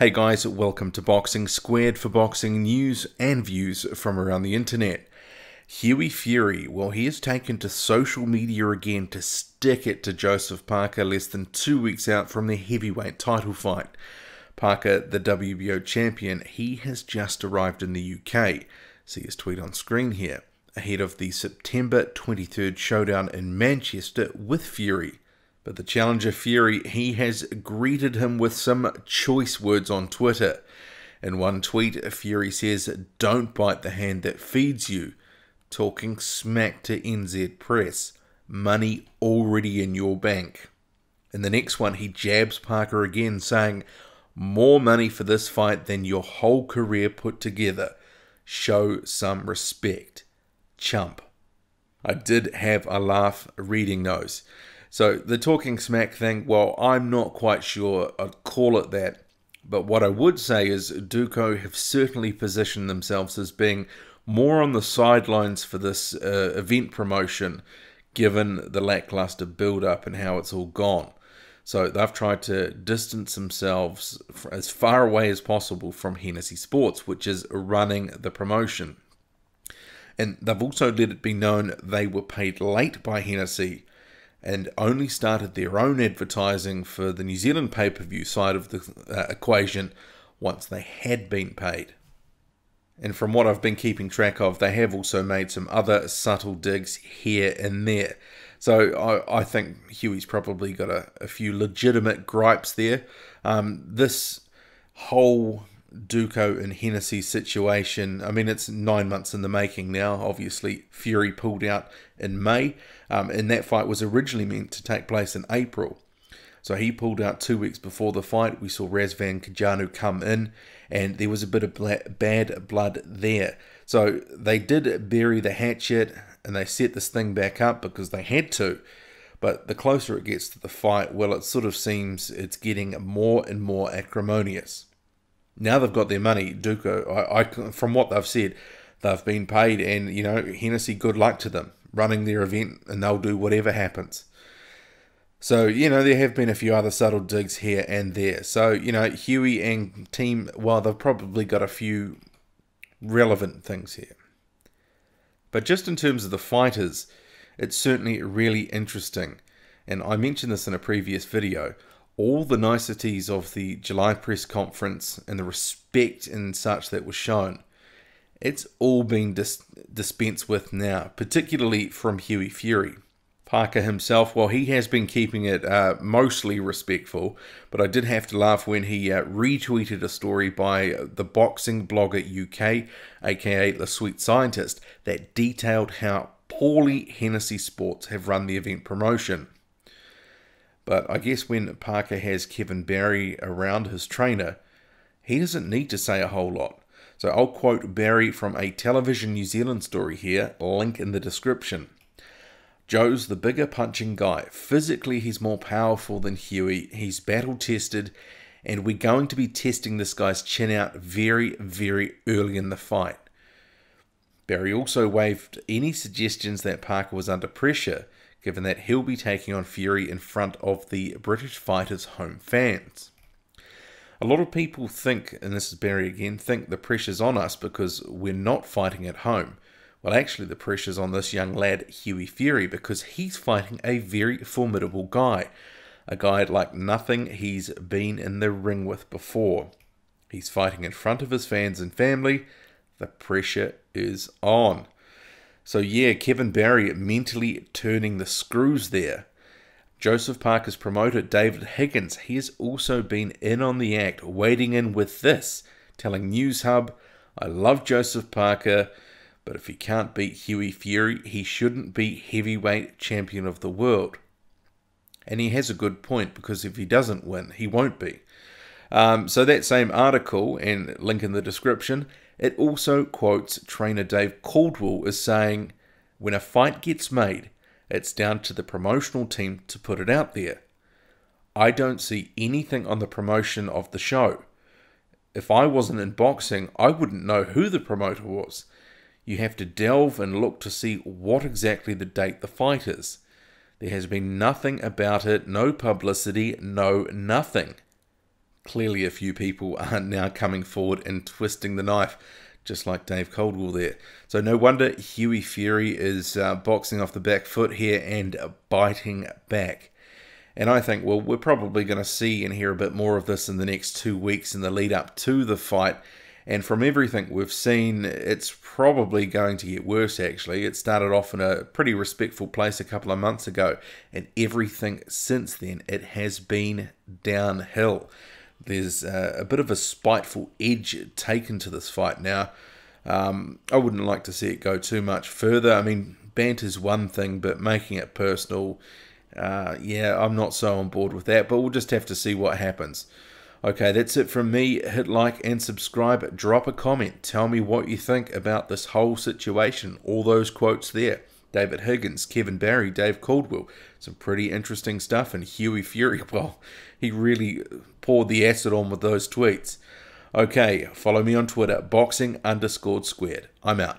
Hey guys, welcome to Boxing Squared for boxing news and views from around the internet. Hughie Fury, well, he has taken to social media again to stick it to Joseph Parker less than 2 weeks out from their heavyweight title fight. Parker, the WBO champion, he has just arrived in the UK. See his tweet on screen here, ahead of the September 23rd showdown in Manchester with Fury. But the challenger Fury, he has greeted him with some choice words on Twitter. In one tweet, Fury says, "Don't bite the hand that feeds you," talking smack to NZ Press. Money already in your bank. In the next one, he jabs Parker again, saying, "More money for this fight than your whole career put together. Show some respect. Chump." I did have a laugh reading those. So the talking smack thing, well, I'm not quite sure I'd call it that. But what I would say is Duco have certainly positioned themselves as being more on the sidelines for this event promotion, given the lackluster build-up and how it's all gone. So they've tried to distance themselves as far away as possible from Hennessy Sports, which is running the promotion. And they've also let it be known they were paid late by Hennessy and only started their own advertising for the New Zealand pay-per-view side of the equation once they had been paid. And from what I've been keeping track of, they have also made some other subtle digs here and there. So I think Hughie's probably got a few legitimate gripes there. This whole Duco and Hennessy situation, I mean, it's 9 months in the making now. Obviously, Fury pulled out in May, and that fight was originally meant to take place in April. So he pulled out 2 weeks before the fight. We saw Razvan Kajanu come in, and there was a bit of bad blood there. So they did bury the hatchet, and they set this thing back up because they had to. But the closer it gets to the fight, well, it sort of seems it's getting more and more acrimonious. Now they've got their money, Duco, from what they've said, they've been paid, and, you know, Hennessy, good luck to them, running their event, and they'll do whatever happens. So, you know, there have been a few other subtle digs here and there. So, you know, Hughie and team, well, they've probably got a few relevant things here. But just in terms of the fighters, it's certainly really interesting. And I mentioned this in a previous video. All the niceties of the July press conference and the respect and such that was shown, it's all been dispensed with now, particularly from Hughie Fury. Parker himself, well, he has been keeping it mostly respectful, but I did have to laugh when he retweeted a story by the Boxing Blogger UK, aka The Sweet Scientist, that detailed how poorly Hennessy Sports have run the event promotion. But I guess when Parker has Kevin Barry around, his trainer, he doesn't need to say a whole lot. So I'll quote Barry from a Television New Zealand story here, link in the description. "Joe's the bigger punching guy. Physically, he's more powerful than Hughie. He's battle-tested, and we're going to be testing this guy's chin out very, very early in the fight." Barry also waived any suggestions that Parker was under pressure, given that he'll be taking on Fury in front of the British fighter's home fans. A lot of people think, and this is Barry again, think the pressure's on us because we're not fighting at home. Well, actually, the pressure's on this young lad, Hughie Fury, because he's fighting a very formidable guy. A guy like nothing he's been in the ring with before. He's fighting in front of his fans and family. The pressure is on. So yeah, Kevin Barry mentally turning the screws there. Joseph Parker's promoter, David Higgins, he has also been in on the act, wading in with this, telling News Hub, "I love Joseph Parker, but if he can't beat Hughie Fury, he shouldn't be heavyweight champion of the world." And he has a good point, because if he doesn't win, he won't be. So that same article, and link in the description, it also quotes trainer Dave Caldwell as saying, "When a fight gets made, it's down to the promotional team to put it out there. I don't see anything on the promotion of the show. If I wasn't in boxing, I wouldn't know who the promoter was. You have to delve and look to see what exactly the date the fight is. There has been nothing about it, no publicity, no nothing. Clearly a few people are now coming forward and twisting the knife, just like Dave Coldwell there. So no wonder Hughie Fury is boxing off the back foot here and biting back. And I think, well, we're probably going to see and hear a bit more of this in the next 2 weeks in the lead up to the fight. And from everything we've seen, it's probably going to get worse, actually. It started off in a pretty respectful place a couple of months ago, and everything since then, it has been downhill. There's a bit of a spiteful edge taken to this fight now. I wouldn't like to see it go too much further. I mean, banter's one thing, but making it personal, yeah, I'm not so on board with that, but we'll just have to see what happens. Okay, that's it from me. Hit like and subscribe. Drop a comment. Tell me what you think about this whole situation. All those quotes there. David Higgins, Kevin Barry, Dave Caldwell. Some pretty interesting stuff. And Hughie Fury, well, he really poured the acid on with those tweets. Okay, follow me on Twitter, boxing_squared. I'm out.